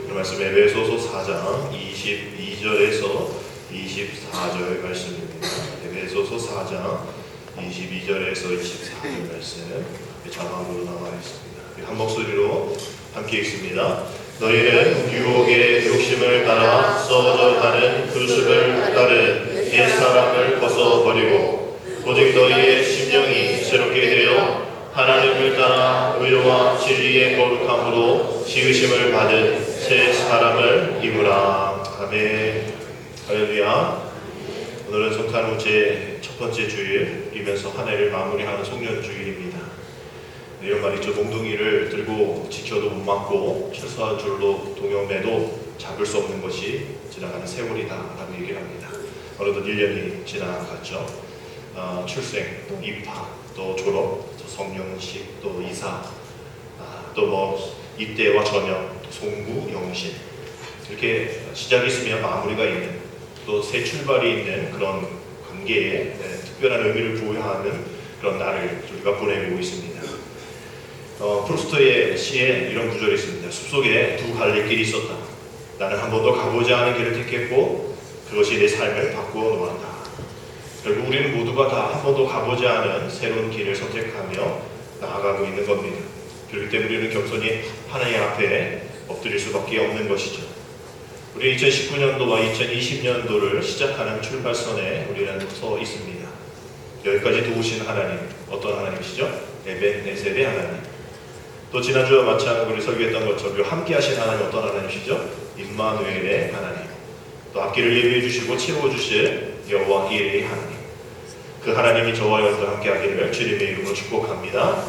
그 말씀 에베소서 4장 22절에서 24절 말씀입니다. 에베소서 4장 22절에서 24절 말씀 자막으로 나와 있습니다. 한 목소리로 함께 읽습니다. 너희는 유혹의 욕심을 따라 썩어져 가는 그 습을 따른 옛사람을 벗어버리고 오직 너희의 심령이 새롭게 되어 하나님을 따라 의로와 진리의 거룩함으로 지으심을 받은 새 사람을 입으라. 아멘. 할렐루야. 오늘은 성탄 후 제 첫 번째 주일이면서 한 해를 마무리하는 송년 주일입니다. 이런 말이죠. 몽둥이를 들고 지켜도 못 막고 철수한 줄로 동영매도 잡을 수 없는 것이 지나가는 세월이다 라고 얘기를 합니다. 어느덧 1년이 지나갔죠. 출생, 또 입학, 또 졸업, 또 성령식, 또 이사, 또 뭐 입대와 전역, 또 송구, 영신, 이렇게 시작이 있으면 마무리가 있는, 또 새 출발이 있는 그런 관계에 특별한 의미를 부여하는 그런 날을 우리가 보내고 있습니다. 프루스트의 시에 이런 구절이 있습니다. 숲속에 두 갈래길이 있었다. 나는 한 번도 가보지 않은 길을 택했고 그것이 내 삶을 바꾸어 놓았다. 결국 우리는 모두가 다 한 번도 가보지 않은 새로운 길을 선택하며 나아가고 있는 겁니다. 그렇기 때문에 우리는 겸손히 하나님 앞에 엎드릴 수밖에 없는 것이죠. 우리 2019년도와 2020년도를 시작하는 출발선에 우리는 서 있습니다. 여기까지 도우신 하나님, 어떤 하나님이시죠? 에벤에셀의 하나님. 또 지난주와 마찬가지로 우리 설교했던 것처럼 함께 하신 하나님 어떤 하나님이시죠? 임마누엘의 하나님. 또 앞길을 예비해 주시고 채워주실 여호와 이레의 하나님. 그 하나님이 저와 여러분과 함께 하기를 주님의 이름으로 축복합니다.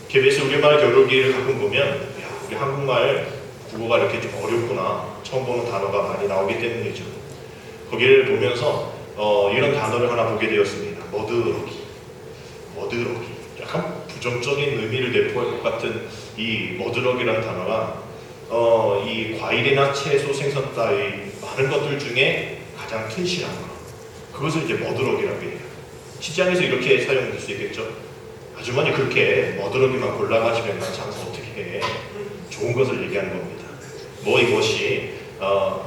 KBS 우리말 겨루기를 가끔 보면 우리 한국말 국어가 이렇게 좀 어렵구나 처음 보는 단어가 많이 나오기 때문이죠. 거기를 보면서 이런 단어를 하나 보게 되었습니다. 머드러기. 약간 부정적인 의미를 내포할 것 같은 이 머드러기라는 단어가 이 과일이나 채소 생선 따위 많은 것들 중에 가장 튼실한 것, 그것을 이제 머드러기라고 해요. 시장에서 이렇게 사용될 수 있겠죠. 아주머니 그렇게 머드러기만 골라가지면 장사 어떻게 해. 좋은 것을 얘기하는 겁니다. 뭐 이것이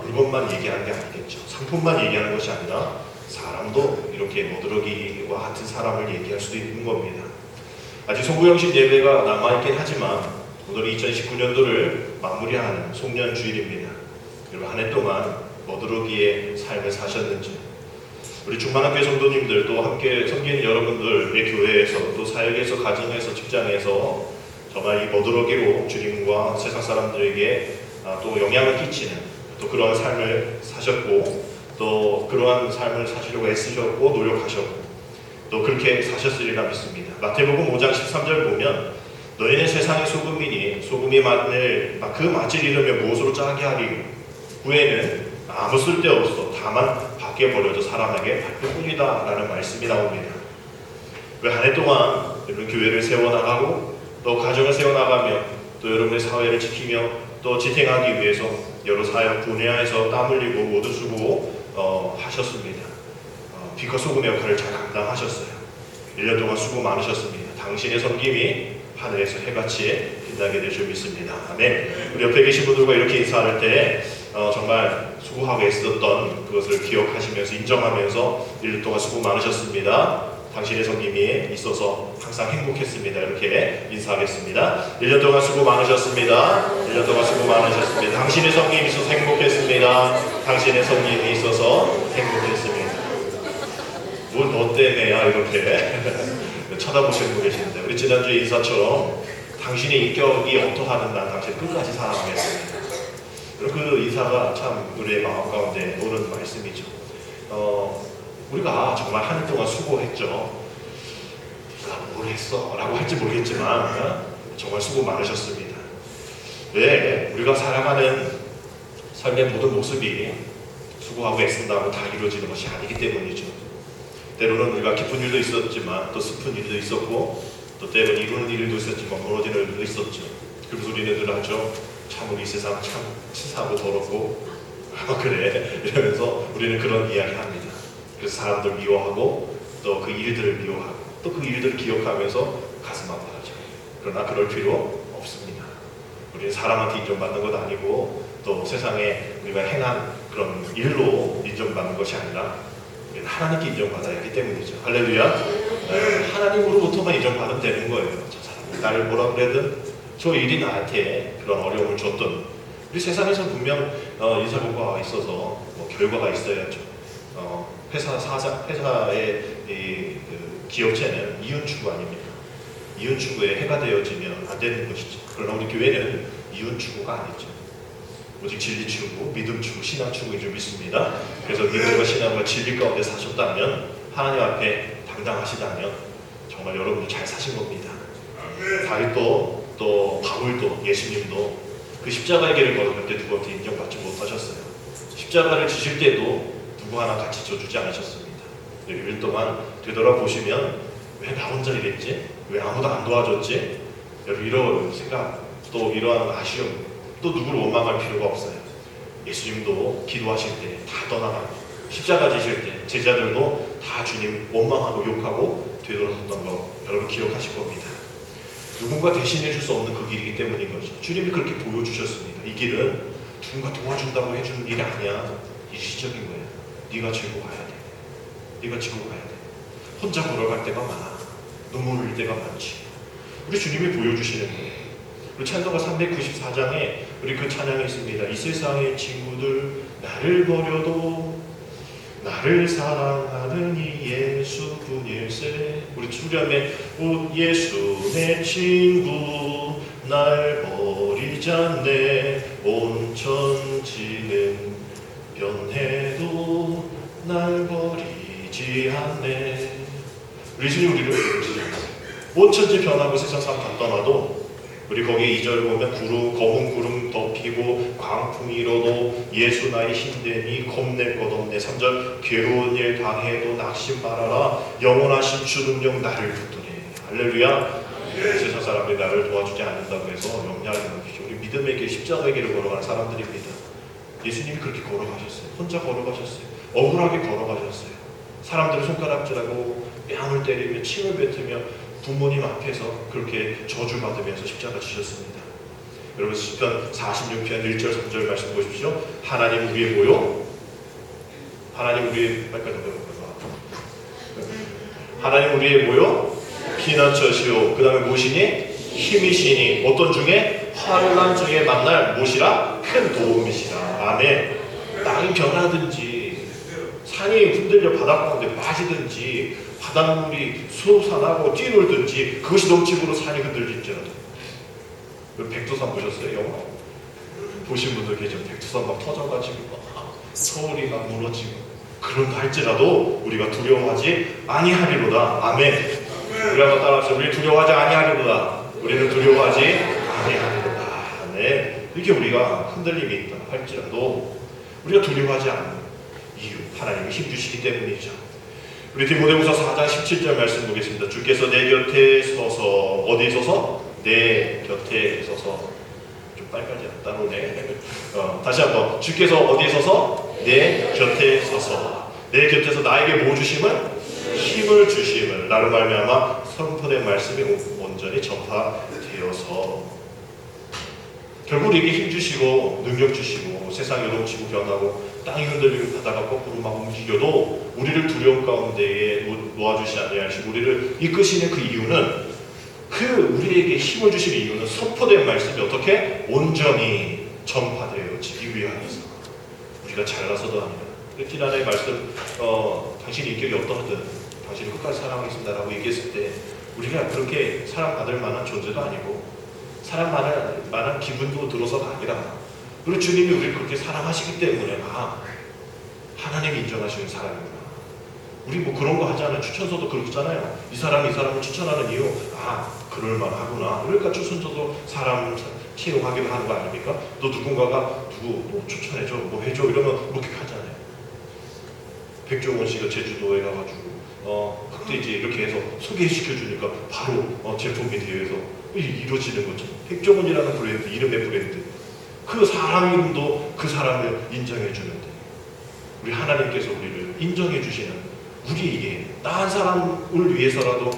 물건만 얘기하는 게 아니겠죠. 상품만 얘기하는 것이 아니라 사람도 이렇게 머드러기와 같은 사람을 얘기할 수도 있는 겁니다. 아직 송구영신 예배가 남아있긴 하지만 오늘 2019년도를 마무리하는 송년 주일입니다. 여러분 한 해 동안 머드러기의 삶을 사셨는지, 우리 중만학교의 성도님들, 또 함께 섬기는 여러분들의 교회에서, 또 사역에서, 가정에서, 직장에서 정말 이 머드러기로 주님과 세상 사람들에게 또 영향을 끼치는 또 그러한 삶을 사셨고, 또 그러한 삶을 사시려고 애쓰셨고 노력하셨고 또 그렇게 사셨으리라 믿습니다. 마태복음 5장 13절 보면 너희는 세상의 소금이니 소금이 그 맛을 잃으면 무엇으로 짜게 하리요. 후에는 아무 쓸데없어 다만 밖에 버려져 사람에게 밟힐 뿐이다 라는 말씀이 나옵니다. 왜 한 해 동안 여러분 교회를 세워나가고 또 가정을 세워나가며 또 여러분의 사회를 지키며 또 지탱하기 위해서 여러 사역 분야에서 땀 흘리고 모두 수고 하셨습니다. 빛과 소금의 역할을 잘 감당하셨어요. 1년 동안 수고 많으셨습니다. 당신의 섬김이 하늘에서 해같이 빛나게 될 줄 믿습니다. 아멘. 우리 옆에 계신 분들과 이렇게 인사할 때 정말 수고하고 애쓰던 그것을 기억하시면서 인정하면서 1년 동안 수고 많으셨습니다. 당신의 섬김이 있어서 항상 행복했습니다. 이렇게 인사하겠습니다. 1년 동안 수고 많으셨습니다. 1년 동안 수고 많으셨습니다. 당신의 섬김이 있어서 행복했습니다. 당신의 섬김이 있어서 행복했습니다. 뭘 너 때문에야 이렇게 쳐다보시는 분 계시는데, 우리 지난주에 인사처럼 당신의 인격이 어떠하든 난 당신 끝까지 사랑하겠습니다. 그 인사가 참 우리의 마음 가운데 오는 말씀이죠. 우리가 정말 한 해 동안 수고했죠. 뭘 했어? 라고 할지 모르겠지만 정말 수고 많으셨습니다. 왜? 우리가 살아가는 삶의 모든 모습이 수고하고 애쓴다고 다 이루어지는 것이 아니기 때문이죠. 때로는 우리가 기쁜 일도 있었지만 또 슬픈 일도 있었고, 또 때로는 이루는 일도 있었지만 무너지는 일도 있었죠. 그래서 우리는 늘 하죠. 참 우리 세상 참 치사하고 더럽고 그래 이러면서 우리는 그런 이야기 합니다. 그래서 사람들 미워하고 또 그 일들을 미워하고 또 그 일들을 기억하면서 가슴 아파하죠. 그러나 그럴 필요 없습니다. 우리는 사람한테 인정받는 것 아니고 또 세상에 우리가 행한 그런 일로 인정받는 것이 아니라 우리는 하나님께 인정받아야 하기 때문이죠. 할렐루야. 하나님으로부터만 인정받으면 되는 거예요. 저 사람이 나를 뭐라 그래든 저 일이 나한테 그런 어려움을 줬던 우리 세상에서 분명 인사고과가 있어서 뭐 결과가 있어야죠. 회사의 그 기업체는 이윤 추구 아닙니까? 이윤 추구에 해가 되어지면 안 되는 것이죠. 그러나 우리 교회는 이윤 추구가 아니죠. 오직 진리 추구, 믿음 추구, 신앙 추구인 줄 믿습니다. 그래서 믿음과 신앙과 진리 가운데 사셨다면 하나님 앞에 당당하시다면 정말 여러분도 잘 사신 겁니다. 다윗도 또 바울도 예수님도 그 십자가의 길을 걸어갈 때 누구한테 인정받지 못하셨어요. 십자가를 지실 때도 누구 하나 같이 져주지 않으셨습니다. 6일 동안 되돌아보시면 왜 나 혼자 이랬지? 왜 아무도 안 도와줬지? 여러분 이런 생각 또 이러한 아쉬움 또 누구를 원망할 필요가 없어요. 예수님도 기도하실 때 다 떠나가고 십자가 지실 때 제자들도 다 주님 원망하고 욕하고 되돌아섰던 거 여러분 기억하실 겁니다. 누군가 대신해 줄 수 없는 그 길이기 때문인 거죠. 주님이 그렇게 보여주셨습니다. 이 길은 누군가 도와준다고 해주는 일이 아니야. 일시적인 거야. 네가 지고 가야 돼. 네가 지고 가야 돼. 혼자 걸어갈 때가 많아. 눈물 흘릴 때가 많지. 우리 주님이 보여주시는 거예요. 우리 찬송가 394장에 우리 그 찬양이 있습니다. 이 세상의 친구들 나를 버려도 나를 사랑하는 이 예수뿐일세. 우리 수렴에 오 예수 내 친구 날 버리지 않네. 온 천지는 변해도 날 버리지 않네. 우리 주님 우리를 버리지 않네. 온 천지 변하고 세상 사람 다 떠나도 우리 거기에 2절 보면 검은 구름 덮이고 광풍이 일어도 예수 나의 힘되니 겁낼 것 없네. 3절 괴로운 일 당해도 낙심 말아라. 영원하신 주 능력 나를 붙드네. 할렐루야. 세상 사람들이 나를 도와주지 않는다고 해서 염려하지 마십시오. 우리 믿음의 길 십자가의 길을 걸어가는 사람들입니다. 예수님이 그렇게 걸어가셨어요. 혼자 걸어가셨어요. 억울하게 걸어가셨어요. 사람들을 손가락질하고 뺨을 때리며 침을 뱉으며 부모님 앞에서 그렇게 저주받으면서 십자가 지셨습니다. 여러분 시편 46편 1절 3절 말씀 보십시오. 하나님 우리의 뭐요? 하나님 우리의 하나님 우리의 뭐요? 피난처시오. 그 다음에 무엇이니? 힘이시니 어떤 중에? 환난 중에 만날 무엇이라? 큰 도움이시라. 아멘. 땅이 변하든지 산이 흔들려 바닷가 가운데 빠지든지 바닷물이 솟아나고 뛰놀든지 그것이 넘치므로 산이 흔들릴지라도. 백두산 보셨어요? 영화? 보신 분들 계죠? 백두산 막 터져가지고 막 서울이 막 무너지고 그런다 할지라도 우리가 두려워하지 아니하리로다. 아멘. 우리 한번 따라합시다. 우리 두려워하지 아니하리로다. 우리는 두려워하지 아니하리로다. 네. 이렇게 우리가 흔들림이 있다 할지라도 우리가 두려워하지 않는 이유 하나님이 힘주시기 때문이죠. 우리 디모데후서 4장 17절 말씀 보겠습니다. 주께서 내 곁에 서서 어디에 서서? 내 곁에 서서. 좀 빨리까지 안 따로네. 다시 한번 주께서 어디에 서서? 내 곁에 서서. 내 곁에서 나에게 뭐 주심을? 힘을 주심을. 나로 말미암아 선포된 말씀이 온전히 전파되어서. 결국 우리에게 힘 주시고 능력 주시고 세상이 요동치고 변하고 땅이 흔들리고 바다가 거꾸로 막 움직여도 우리를 두려움 가운데에 놓아주시 아니하시고 우리를 이끄시는 그 이유는 그 우리에게 힘을 주시는 이유는 선포된 말씀이 어떻게 온전히 전파되어지기 위하여서. 우리가 잘나서도 아니라 지난해 말씀 당신이 인격이 어떠하든 당신이 끝까지 사랑하겠습니다 라고 얘기했을 때 우리가 그렇게 사랑받을 만한 존재도 아니고 사랑받을 만한 기분도 들어서가 아니라 우리 주님이 우리를 그렇게 사랑하시기 때문에 하나님이 인정하시는 사람이구나. 우리 뭐 그런 거 하잖아요. 추천서도 그렇잖아요. 이 사람을 추천하는 이유 그럴만하구나. 그러니까 추천서도 사람 채용하기도 하는 거 아닙니까? 또 누군가가 누구 추천해줘 뭐 해줘 이러면 그렇게 하잖아요. 백종원 씨가 제주도에 가가지고 그때 이제 이렇게 해서 소개시켜주니까 바로 제품이 대회에서 이루어지는 거죠. 백종원이라는 브랜드, 이름의 브랜드. 그 사람 이름도 그 사람을 인정해 주는데 우리 하나님께서 우리를 인정해 주시는 우리에게 다른 사람을 위해서라도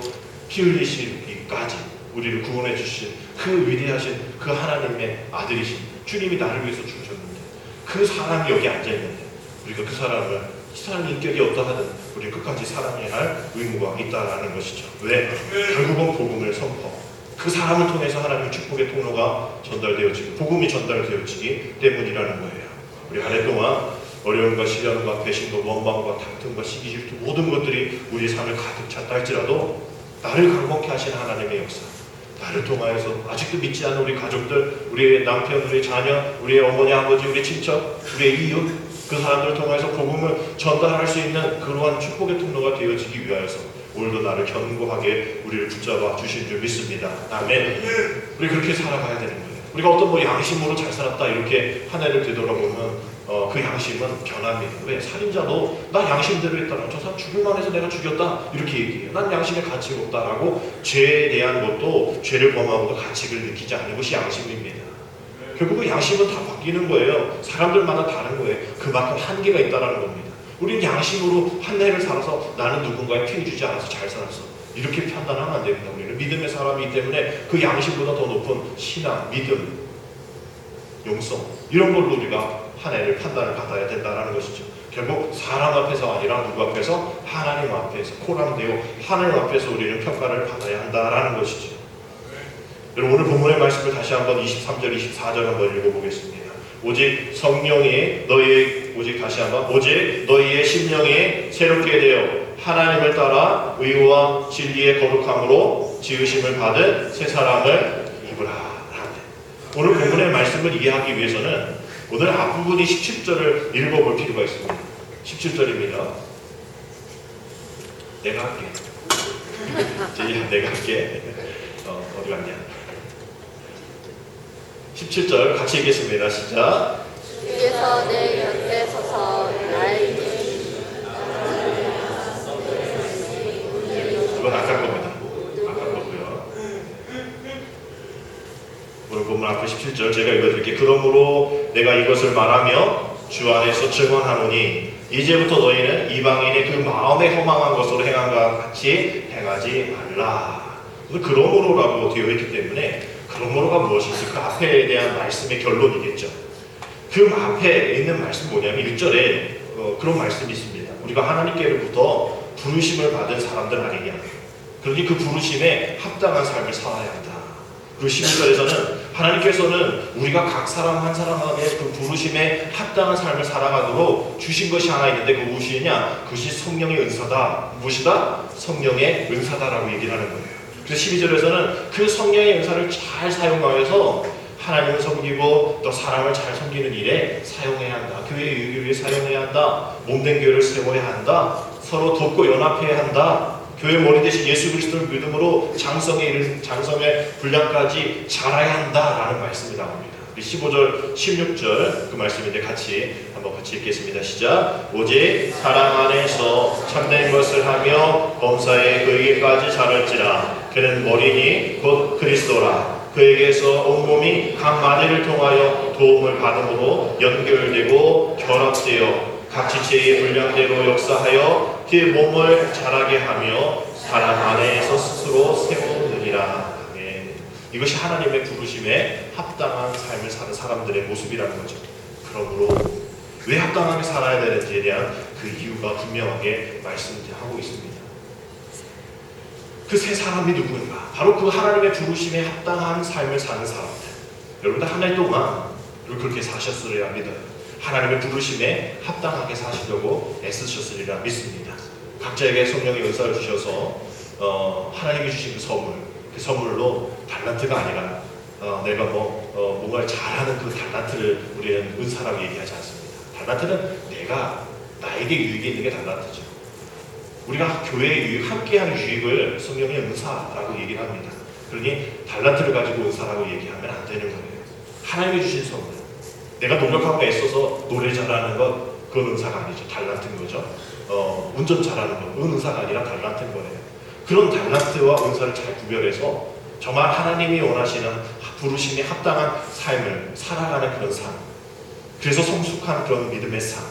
피 흘리시기까지 우리를 구원해 주신 그 위대하신 그 하나님의 아들이신 주님이 나를 위해서 죽으셨는데 그 사람이 여기 앉아있는데 우리가 그 사람을 사람 인격이 어떠하든 우리 끝까지 사랑해야 할 의무가 있다라는 것이죠. 왜? 결국은 복음을 선포. 그 사람을 통해서 하나님의 축복의 통로가 전달되어지고 복음이 전달되어지기 때문이라는 거예요. 우리 한 해 동안 어려움과 시련과 배신과 원망과 다툼과 시기 질투 모든 것들이 우리 삶을 가득 찼다 할지라도 나를 강건케 하신 하나님의 역사, 나를 통하여서 아직도 믿지 않는 우리 가족들, 우리의 남편, 우리의 자녀, 우리의 어머니, 아버지, 우리의 친척, 우리의 이웃, 그 사람들을 통해서 복음을 전달할 수 있는 그러한 축복의 통로가 되어지기 위하여서 오늘도 나를 견고하게 우리를 붙잡아 주신 줄 믿습니다. 아멘. 우리 그렇게 살아가야 되는 거예요. 우리가 어떤 양심으로 잘 살았다 이렇게 한 해를 되돌아보면 그 양심은 변합니다. 왜? 살인자도 나 양심대로 했다라고 저 사람 죽을만 해서 내가 죽였다 이렇게 얘기해요. 난 양심에 가치가 없다라고 죄에 대한 것도 죄를 범하고도 가치를 느끼지 않는 것이 양심입니다. 결국은 양심은 다 바뀌는 거예요. 사람들마다 다른 거예요. 그만큼 한계가 있다는 겁니다. 우리는 양심으로 한 해를 살아서 나는 누군가에 피해 주지 않아서 잘 살았어 이렇게 판단하면 안 됩니다. 우리는 믿음의 사람이기 때문에 그 양심보다 더 높은 신앙, 믿음, 용서 이런 걸로 우리가 한 해를 판단을 받아야 된다는 것이죠. 결국 사람 앞에서 아니라 누구 앞에서? 하나님 앞에서 코람데오 하나님 앞에서 우리는 평가를 받아야 한다는 것이죠. 여러분 오늘 본문의 말씀을 다시 한번 23절 24절 한번 읽어보겠습니다. 오직 성령이 오직 다시 한번 오직 너희의 심령이 새롭게 되어 하나님을 따라 의와 진리의 거룩함으로 지으심을 받은 새 사람을 입으라. 오늘 본문의 말씀을 이해하기 위해서는 오늘 앞부분이 17절을 읽어볼 필요가 있습니다. 17절입니다. 내가 할게. 내가 할게. 어디 갔냐? 17절 같이 읽겠습니다. 시작. 주께서 내 곁에 서서 나에게 이건 아까 겁니다. 아까 거고요. 오늘 본문 앞에 17절 제가 읽어드릴게요. 그러므로 내가 이것을 말하며 주 안에서 증언하노니 이제부터 너희는 이방인의 그 마음에 허망한 것으로 행한 것 같이 행하지 말라. 그러므로라고 되어 있기 때문에 그러므로가 무엇인지 그 앞에 대한 말씀의 결론이겠죠. 그 앞에 있는 말씀 뭐냐면 1절에 그런 말씀이 있습니다. 우리가 하나님께로부터 부르심을 받은 사람들 아니냐. 그러니 그 부르심에 합당한 삶을 살아야 한다. 그리고 11절에서는 하나님께서는 우리가 각 사람 한 사람에게 그 부르심에 합당한 삶을 살아가도록 주신 것이 하나 있는데 그거 무엇이냐? 그것이 성령의 은사다. 무엇이다? 성령의 은사다라고 얘기를 하는 거예요. 그래서 12절에서는 그 성령의 은사를 잘 사용하여서 하나님을 섬기고 또 사람을 잘 섬기는 일에 사용해야 한다. 교회의 유익을 위해 사용해야 한다. 몸된 교회를 세워야 한다. 서로 돕고 연합해야 한다. 교회 머리 대신 예수 그리스도를 믿음으로 장성에 이른 장성의 분량까지 자라야 한다라는 말씀이 나옵니다. 15절, 16절 그 말씀인데 한번 같이 읽겠습니다. 시작. 오직 사랑 안에서 참된 것을 하며 범사에 그에게까지 자랄지라. 그는 머리니 곧 그리스도라. 그에게서 온몸이 각 마디를 통하여 도움을 받음으로 연결되고 결합되어 각 지체의 분량대로 역사하여 그 몸을 자라게 하며 사람 안에서 스스로 세우느니라. 아멘. 이것이 하나님의 부르심에 합당한 삶을 사는 사람들의 모습이라는 거죠. 그러므로 왜 합당하게 살아야 되는지에 대한 그 이유가 분명하게 말씀하고 있습니다. 그 세 사람이 누구인가? 바로 그 하나님의 부르심에 합당한 삶을 사는 사람들. 여러분들 한 해 동안 그렇게 사셨으리라 믿어요. 하나님의 부르심에 합당하게 사시려고 애쓰셨으리라 믿습니다. 각자에게 성령의 은사를 주셔서 하나님이 주신 그 선물로 달란트가 아니라 내가 뭔가를 잘하는 그 달란트를 우리는 은사라고 얘기하지 않습니다. 달란트는 나에게 유익이 있는 게 달란트죠. 우리가 교회의 유익, 함께하는 유익을 성령의 은사라고 얘기를 합니다. 그러니 달란트를 가지고 은사라고 얘기하면 안 되는 거예요. 하나님이 주신 선물. 내가 노력하고 애써서 노래 잘하는 것, 그건 은사가 아니죠. 달란트인 거죠. 운전 잘하는 건 은사가 아니라 달란트인 거예요. 그런 달란트와 은사를 잘 구별해서 정말 하나님이 원하시는 부르심에 합당한 삶을 살아가는 그런 삶. 그래서 성숙한 그런 믿음의 삶.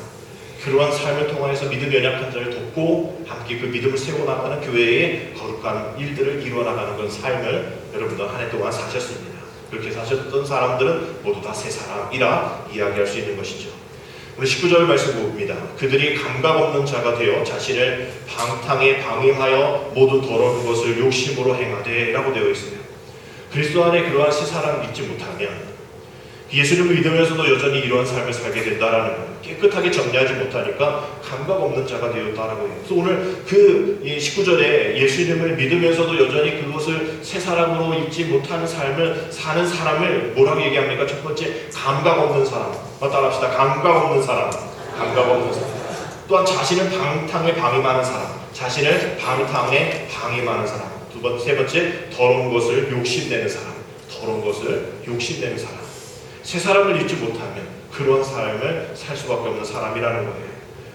그러한 삶을 통해서 믿음 연약한 자를 돕고 함께 그 믿음을 세워나가는 교회의 거룩한 일들을 이루어나가는 그런 삶을 여러분도 한 해 동안 사셨습니다. 그렇게 사셨던 사람들은 모두 다 새 사람이라 이야기할 수 있는 것이죠. 우리 19절 말씀 봅니다. 그들이 감각 없는 자가 되어 자신을 방탕에 방임하여 모든 더러운 것을 욕심으로 행하되 라고 되어 있어요. 그리스도 안에 그러한 새 사람을 믿지 못하면 예수님을 믿으면서도 여전히 이러한 삶을 살게 된다라는 거예요. 깨끗하게 정리하지 못하니까 감각 없는 자가 되었다라고 해요. 그래서 오늘 그 19절에 예수님을 믿으면서도 여전히 그것을 새 사람으로 잊지 못하는 삶을 사는 사람을 뭐라고 얘기합니까? 첫 번째, 감각 없는 사람. 따라합시다. 감각 없는 사람. 감각 없는 사람. 또한 자신을 방탕에 방임하는 사람. 자신을 방탕에 방임하는 사람. 세 번째, 더러운 것을 욕심내는 사람. 더러운 것을 욕심내는 사람. 새 사람을 잊지 못하면 그런 삶을 살 수밖에 없는 사람이라는 거예요.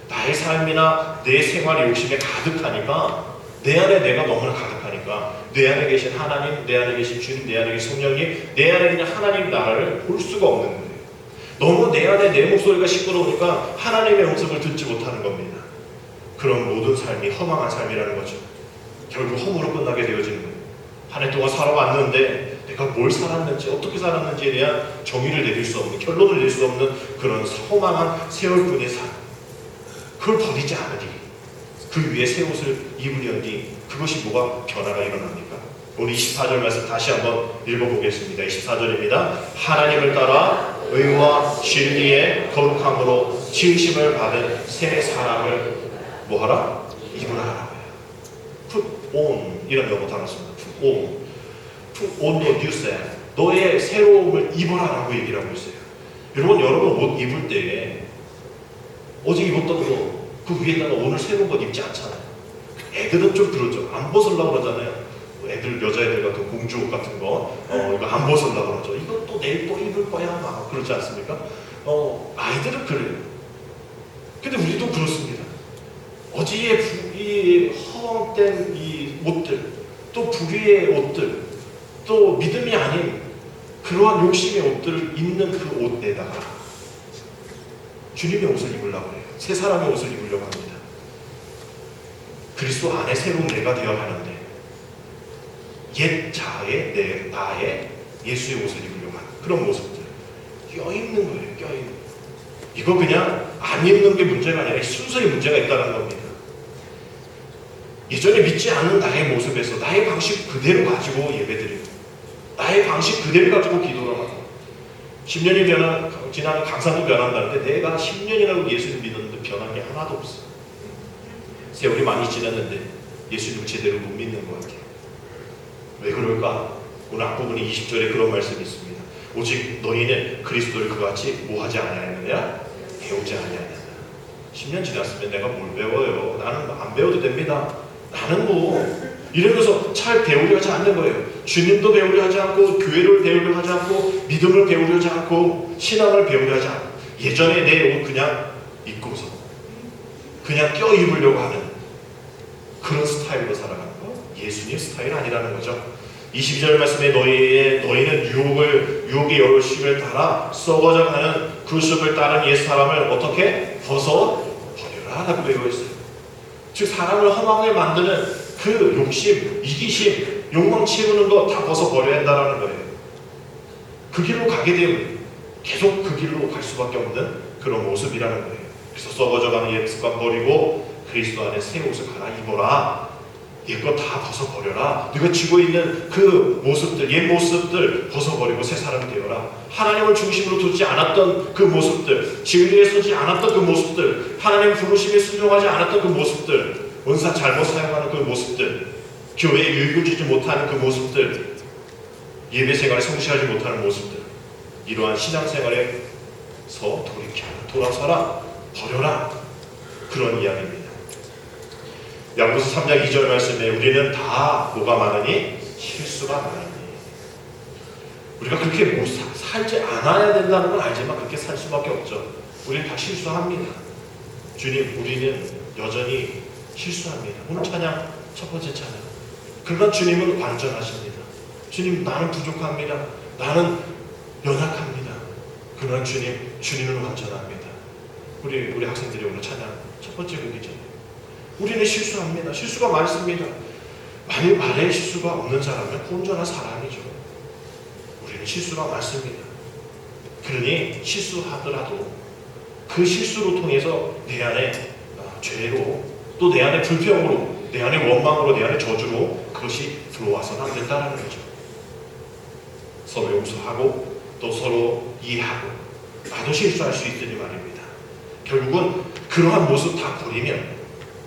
나의 삶이나 내 생활의 욕심에 가득하니까, 내 안에 내가 너무나 가득하니까 내 안에 계신 하나님, 내 안에 계신 주님, 내 안에 계신 성령님, 내 안에 있는 하나님 나라를 볼 수가 없는 거예요. 너무 내 안에 내 목소리가 시끄러우니까 하나님의 음성을 듣지 못하는 겁니다. 그런 모든 삶이 허망한 삶이라는 거죠. 결국 허무로 끝나게 되어지는 거예요. 한 해 동안 살아왔는데 내가 뭘 살았는지, 어떻게 살았는지에 대한 정의를 내릴 수 없는, 결론을 낼 수 없는 그런 허망한 세월뿐의 삶. 그걸 버리지 않으니, 그 위에 새 옷을 입으려니 그것이 뭐가 변화가 일어납니까? 오늘 24절 말씀 다시 한번 읽어보겠습니다. 24절입니다. 하나님을 따라 의와 진리의 거룩함으로 지으심을 받은 새 사람을 뭐하라? 입으라 하라고요. Put on 이런 영어 단어 씁니다. Put on. Put on the new self. 너의 새로움을 입어라라고 얘기를 하고 있어요. 여러분 옷 입을 때 어제 입었던 거 그 위에다가 오늘 새로운 것 입지 않잖아요. 애들은 좀 그러죠. 안 벗으려고 그러잖아요. 애들, 여자애들 같은 공주옷 같은 거 이거 안 벗으려고 그러죠. 이거 또 내일 또 입을 거야 막 그렇지 않습니까? 아이들은 그래요. 근데 우리도 그렇습니다. 어제의 이 허황된 이 옷들, 또 불의의 옷들, 또 믿음이 아닌 그러한 욕심의 옷들을 입는 그 옷에다가 주님의 옷을 입으려고 해요. 새 사람의 옷을 입으려고 합니다. 그리스도 안에 새로운 내가 되어야 하는데 옛 자의 나의 예수의 옷을 입으려고 하는 그런 모습들 껴입는 거예요. 껴입는. 이거 그냥 안 입는 게 문제가 아니라 순서의 문제가 있다는 겁니다. 예전에 믿지 않는 나의 모습에서 나의 방식 그대로 가지고 예배드리고 나의 방식 그대로 가지고 기도를 하고 10년이 지나면 강산도 변한다는데 내가 10년이라고 예수를 믿었는데 변한 게 하나도 없어. 세월이 많이 지났는데 예수님을 제대로 못 믿는 것 같아요. 왜 그럴까? 오늘 앞부분에 20절에 그런 말씀이 있습니다. 오직 너희는 그리스도를 그같이 뭐하지 아니하느냐? 배우지 아니하느냐. 10년 지났으면 내가 뭘 배워요? 나는 안 배워도 됩니다. 나는 뭐 이러면서 잘 배우려 하지 않는 거예요. 주님도 배우려 하지 않고 교회를 배우려 하지 않고 믿음을 배우려 하지 않고 신앙을 배우려 하지 않고 예전에 내 옷 그냥 입고서 그냥 껴입으려고 하는 그런 스타일로 살아가는 거 예수님 스타일 아니라는 거죠. 22절 말씀에 너희는 유혹의 열심을 따라 썩어져가는 그 습을 따른 옛 사람을 어떻게 벗어버려라 라고 되어 있어요. 즉 사람을 허망하게 만드는 그 욕심, 이기심, 욕망 채우는 거 다 벗어버려야 한다는 거예요. 그 길로 가게 되면 계속 그 길로 갈 수밖에 없는 그런 모습이라는 거예요. 그래서 썩어져가는 옛 습관 버리고 그리스도 안에 새 옷을 갈아입어라. 옛것 다 벗어버려라. 네가 쥐고 있는 그 모습들, 옛 모습들 벗어버리고 새 사람이 되어라. 하나님을 중심으로 두지 않았던 그 모습들, 진리에 서지 않았던 그 모습들, 하나님 부르심에 순종하지 않았던 그 모습들, 은사 잘못 사용하는 그 모습들, 교회에 유익을 주지 못하는 그 모습들, 예배 생활에 성실하지 못하는 모습들, 이러한 신앙생활에서 돌아서라, 버려라. 그런 이야기입니다. 야고보서 3장 2절 말씀에 우리는 다 뭐가 많으니? 실수가 많으니. 우리가 그렇게 살지 않아야 된다는 건 알지만 그렇게 살 수밖에 없죠. 우리는 다 실수합니다. 주님, 우리는 여전히 실수합니다. 오늘 찬양, 첫 번째 찬양. 그러나 주님은 완전하십니다. 주님, 나는 부족합니다. 나는 연약합니다. 그러나 주님은 완전합니다. 우리 학생들이 오늘 찬양 첫 번째 곡이죠. 우리는 실수합니다. 실수가 많습니다. 만일 말에 실수가 없는 사람은 온전한 사람이죠. 우리는 실수가 많습니다. 그러니 실수하더라도 그 실수로 통해서 내 안에 죄로, 또 내 안에 불평으로, 내 안에 원망으로, 내 안에 저주로 그것이 들어와서는 안 된다는 거죠. 서로 용서하고 또 서로 이해하고, 나도 실수할 수 있으니 말입니다. 결국은 그러한 모습 다 버리면,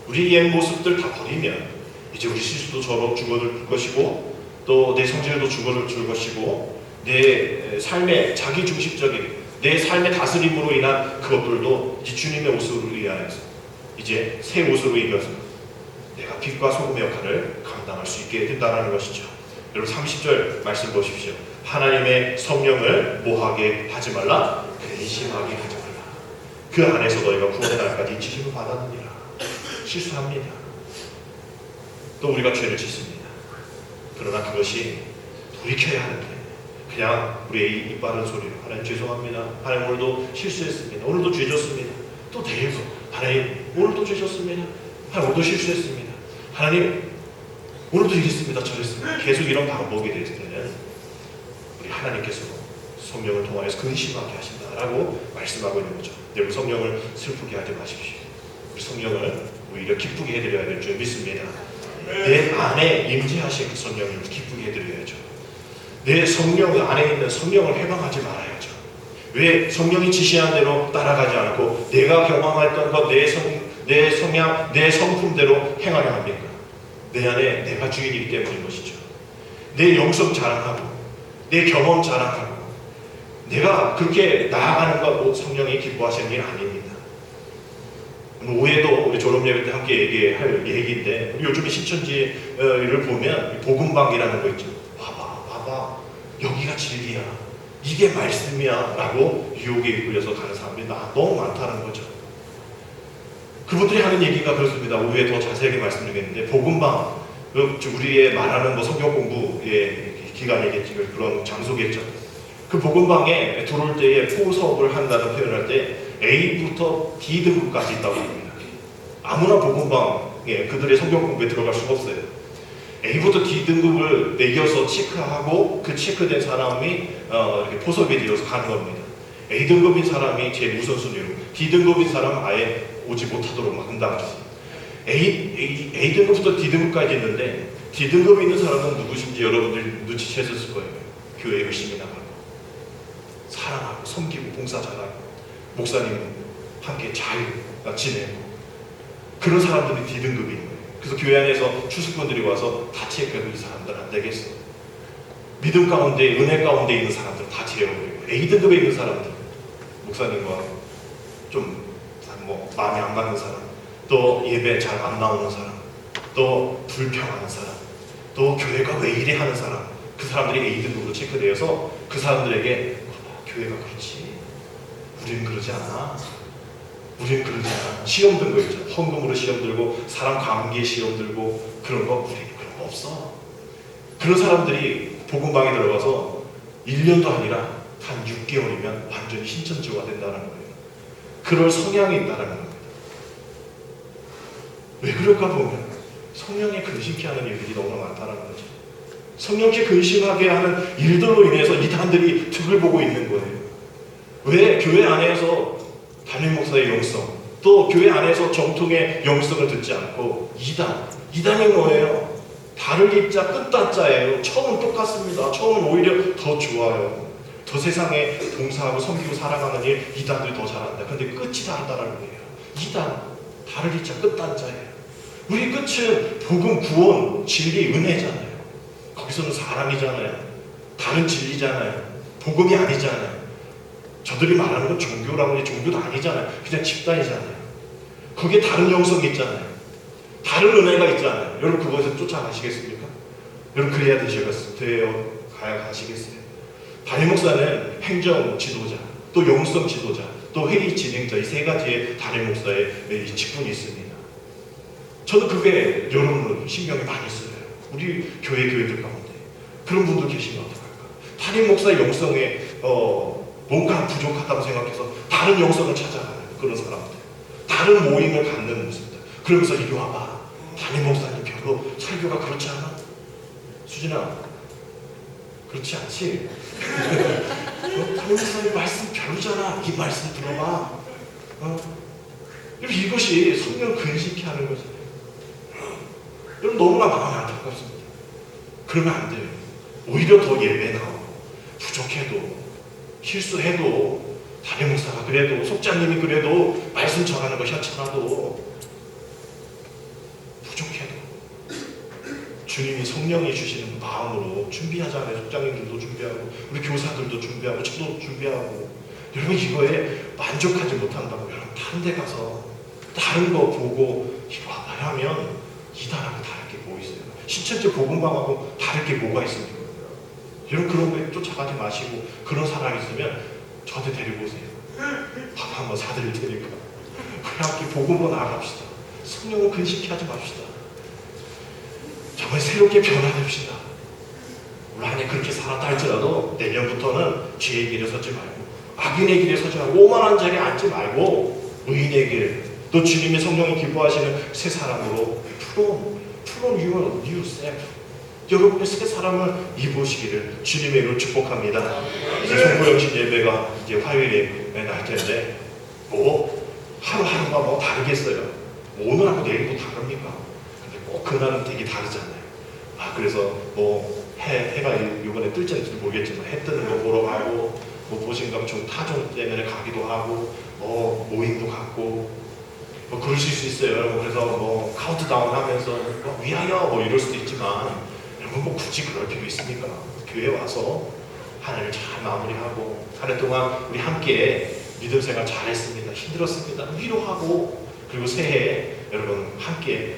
우리 옛 모습들 다 버리면 이제 우리 실수도 저로 죽어들 것이고, 또 내 성질도 죽어들 것이고, 내 삶의 자기중심적인 내 삶의 다스림으로 인한 그것들도 이제 주님의 옷으로 의하여서 이제 새 옷으로 입어서 내가 빛과 소금의 역할을 감당할 수 있게 된다는 것이죠. 여러분 30절 말씀 보십시오. 하나님의 성령을 뭐하게 하지 말라? 근심하게 하지 말라. 그 안에서 너희가 구원의 날까지 지심을 받았느니라. 실수합니다. 또 우리가 죄를 짓습니다. 그러나 그것이 돌이켜야 하는데 그냥 우리의 입 바른 소리로 하나님 죄송합니다. 하나님 오늘도 실수했습니다. 오늘도 죄 졌습니다. 또 내일도 하나님 오늘도 죄 졌습니다. 하나님 오늘도 실수했습니다. 하나님 오늘도 이랬습니다. 저랬습니다. 계속 이런 반복이 될 때는 우리 하나님께서 성령을 통하여서 근심하게 하신다라고 말씀하고 있는 거죠. 여러분 성령을 슬프게 하지 마십시오. 우리 성령을 오히려 기쁘게 해드려야 될 줄 믿습니다. 내 안에 임재하신 그 성령을 기쁘게 해드려야죠. 내 성령 안에 있는 성령을 해방하지 말아야죠. 왜 성령이 지시한 대로 따라가지 않고 내가 경험했던 것, 내 성향, 내 성품대로 행하려 합니까? 내 안에 내가 주인이기 때문인 것이죠. 내 영성 자랑하고 내 경험 자랑하고 내가 그렇게 나아가는 것 성령이 기뻐하시는 일 아닙니다. 오해도 우리 졸업예배 때 함께 얘기할 얘기인데, 우리 요즘에 신천지를 보면 복음방이라는 거 있죠. 봐봐 여기가 진리야, 이게 말씀이야 라고 유혹에 이끌려서 가는 사람들이 너무 많다는 거죠. 그분들이 하는 얘기가 그렇습니다. 오후에 더 자세하게 말씀드리겠는데, 복음방, 우리의 말하는 성경 공부의 기간이겠지, 그런 장소겠죠. 그 복음방에 들어올 때에 포섭을 한다는 표현을 할 때 A부터 D 등급까지 있다고 합니다. 아무나 복음방에 그들의 성경 공부에 들어갈 수가 없어요. A부터 D 등급을 매겨서 체크하고 그 체크된 사람이 이렇게 포섭이 되어서 가는 겁니다. A 등급인 사람이 제일 우선순위로, D 등급인 사람은 아예 오지 못하도록 막는다고 했어요. A 등급부터 D 등급까지 있는데, D 등급에 있는 사람은 누구신지 여러분들 눈치채셨을 거예요. 교회 열심히 나가고 사랑하고 섬기고 봉사 잘하고 목사님 함께 잘 지내고 그런 사람들이 D 등급인 거예요. 그래서 교회 안에서 추수꾼들이 와서 다 체크해도 이 사람들 안 되겠어. 믿음 가운데, 은혜 가운데 있는 사람들 다 제어버리고, A 등급에 있는 사람들, 목사님과 좀 마음이 안 맞는 사람, 또 예배 잘 안 나오는 사람, 또 불평하는 사람, 또 교회가 왜 이래 하는 사람, 그 사람들이 A 등급으로 체크되어서 그 사람들에게 교회가 그렇지, 우리는 그러지 않아, 우리는 그러지 않아. 시험 든 거 있죠. 헌금으로 시험 들고 사람 관계에 시험 들고 그런 거, 우리는 그런 거 없어. 그런 사람들이 복음방에 들어가서 1년도 아니라 한 6개월이면 완전히 신천지가 된다는 거예요. 그럴 성향이 있다는 겁니다. 왜 그럴까 보면 성령에 근심케 하는 일들이 너무나 많다는 거죠. 성령께 근심하게 하는 일들로 인해서 이단들이 득을 보고 있는 거예요. 왜 교회 안에서 담임 목사의 영성, 또 교회 안에서 정통의 영성을 듣지 않고 이단이 뭐예요? 달을 입자 끝단자예요. 처음은 똑같습니다. 처음은 오히려 더 좋아요. 더 세상에 봉사하고 섬기고 사랑하는 일 이단들이 더 잘한다. 근데 끝이 다르다는 거예요. 이단, 달을 입자 끝단자예요. 우리 끝은 복음, 구원, 진리, 은혜잖아요. 거기서는 사랑이잖아요. 다른 진리잖아요. 복음이 아니잖아요. 저들이 말하는 건 종교라고 해도 종교도 아니잖아요. 그냥 집단이잖아요. 거기에 다른 영성이 있잖아요. 다른 은혜가 있잖아요. 여러분 그것을 쫓아가시겠습니까? 여러분 그래야 가시겠어요? 담임 목사는 행정 지도자, 또 영성 지도자, 또 회의 진행자, 이 세 가지의 담임 목사의 직분이 있습니다. 저는 그게 여러분은 신경이 많이 쓰여요. 우리 교회들 가운데 그런 분들 계시면 어떡할까? 담임 목사의 영성에 뭔가 부족하다고 생각해서 다른 영성을 찾아가는 그런 사람들, 다른 모임을 갖는 모습들. 그러면서 이리 와봐, 담임 목사님 별로 설교가 그렇지 않아? 수진아, 그렇지 않지? 담임목사님 말씀 별로잖아. 이 말씀 들어봐. 이것이 성령을 근심케 하는 거지. 여러분, 너무나 마음이 안타깝습니다. 그러면 안 돼요. 오히려 더 예배 나오고, 부족해도, 실수해도, 담임목사가 그래도, 속장님이 그래도, 말씀 전하는 거 현찮아도, 부족해도 주님이 성령이 주시는 마음으로 준비하잖아요. 속장님들도 준비하고, 우리 교사들도 준비하고, 저도 준비하고. 여러분, 이거에 만족하지 못한다고 여러분 다른 데 가서 다른 거 보고 이거 하면 이단하고 다를 게 뭐 있어요? 신천지 복음방하고 다를 게 뭐가 있습니까? 여러분, 그런 거에 쫓아가지 마시고, 그런 사람 있으면 저한테 데리고 오세요. 밥 한번 사드릴 테니까 우리 함께 복음으로 나아갑시다. 성령을 근심케 하지 맙시다. 정말 새롭게 변화됩시다. 우리 안에 그렇게 살았다 할지라도 내년부터는 죄의 길에 서지 말고, 악인의 길에 서지 말고, 오만한 자리에 앉지 말고, 의인의 길, 또 주님의 성령이 기뻐하시는 새 사람으로 put on your new self, 여러분의 새 사람을 입으시기를 주님의 이름으로 축복합니다. 이제 송구영신 예배가 이제 화요일에 날 텐데, 뭐 하루하루가 뭐 다르겠어요? 뭐 오늘하고 내일도 다릅니까? 근데 꼭 그날은 되게 다르잖아요. 그래서 뭐 해가 이번에 뜰지는 모르겠지만 해 뜨는 거 보러 가고, 뭐 보신감총 타종 때문에 가기도 하고, 뭐 모임도 갖고, 뭐 그러실 수 있어요, 여러분. 그래서 뭐 카운트다운 하면서 뭐 위하여 뭐 이럴 수도 있지만, 여러분 뭐 굳이 그럴 필요 있습니까? 교회 와서 하나님을 잘 마무리하고, 한 해 동안 우리 함께 믿음 생활 잘했습니다. 힘들었습니다. 위로하고, 그리고 새해 여러분 함께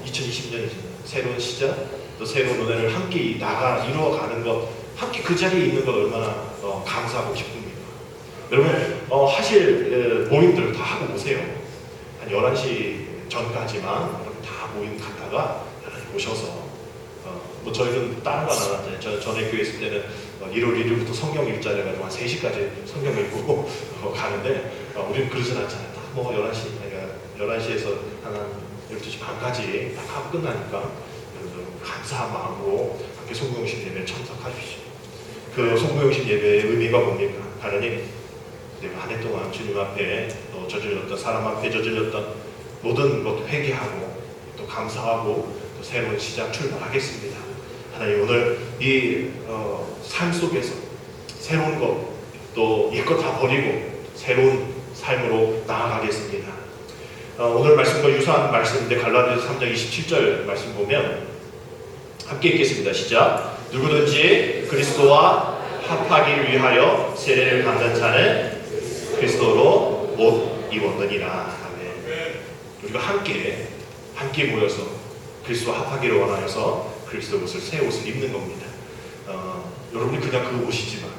2020년이잖아요. 새로운 시작, 또 새로운 은혜를 함께 이루어가는 것, 함께 그 자리에 있는 것 얼마나 감사하고 기쁩니까? 여러분, 하실 모임들 다 하고 오세요. 한 11시 전까지만 여러분 다 모임 갔다가 오셔서, 뭐 저희는 다른 거 안 하는데, 전에 교회 있을 때는 1월 1일부터 성경 읽자 해가지고 한 3시까지 성경 읽고 가는데, 우리는 그러진 않잖아요. 딱 뭐 11시에서 한 12시 반까지 딱 하고 끝나니까 여러분 감사한 마음으로 함께 송구영신 예배에 참석하십시오. 그 송구영신 예배의 의미가 뭡니까? 하나님, 내가 한 해 동안 주님 앞에 또 저질렀던, 사람 앞에 저질렀던 모든 것 회개하고, 또 감사하고, 또 새로운 시작 출발하겠습니다. 하나님, 오늘 이 삶 속에서 새로운 것, 또 옛것 다 버리고 새로운 삶으로 나아가겠습니다. 오늘 말씀과 유사한 말씀인데, 갈라디아서 3장 27절 말씀 보면 함께 읽겠습니다. 시작. 누구든지 그리스도와 합하기를 위하여 세례를 받는 자는 그리스도로 옷 입었느니라. 아멘. 우리가 함께 모여서 그리스도와 합하기를 원하여서 그리스도 옷을, 새 옷을 입는 겁니다. 여러분이 그냥 그 옷이지만,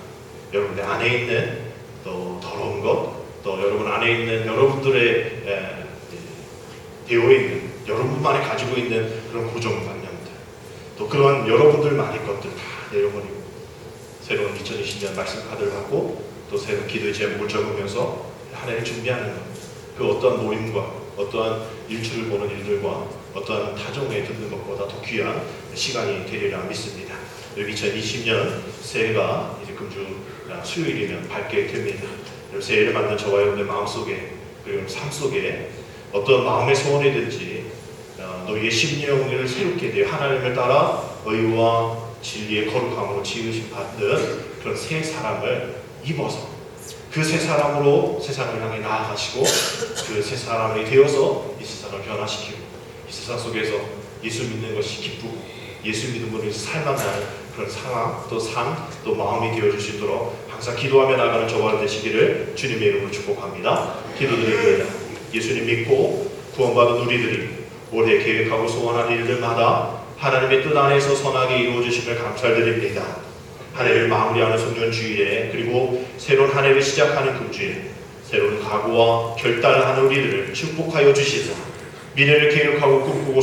여러분의 안에 있는 또 더러운 것, 또 여러분 안에 있는 여러분들의 되어 있는, 여러분만이 가지고 있는 그런 고정관념들, 또 그런 여러분들만의 것들 다 내려버리고, 새로운 2020년 말씀 카드를 받고, 또 새로운 기도의 제목을 적으면서 한 해를 준비하는 것, 그 어떠한 모임과 어떠한 일주를 보는 일들과 어떠한 타종에 듣는 것보다 더 귀한 시간이 되리라 믿습니다. 2020년 새해가 이제 금주 수요일이면 밝게 됩니다. 새해를 맞는 저와 여러분의 마음속에, 그리고 삶 속에 어떤 마음의 소원이든지 너희의 심령을 새롭게 되어 하나님을 따라 의와 진리의 거룩함으로 지으심 받는 그런 새 사람을 입어서 그 새 사람으로 세상을 향해 나아가시고, 그 새 사람이 되어서 이 세상을 변화시키고, 이 세상 속에서 예수 믿는 것이 기쁘고 예수 믿음으로 인해서 살만한 그런 상황, 또 삶, 또 마음이 되어줄 수 있도록 항상 기도하며 나가는 저와 되시기를 주님의 이름으로 축복합니다. 기도드립니다. 예수님 믿고 구원받은 우리들이 올해 계획하고 소원한 일들마다 하나님의 뜻 안에서 선하게 이루어주심을 감사드립니다. 한 해를 마무리하는 송년주일에, 그리고 새로운 한 해를 시작하는 금주일, 새로운 각오와 결단을 하는 우리들을 축복하여 주시사 미래를 계획하고 꿈꾸고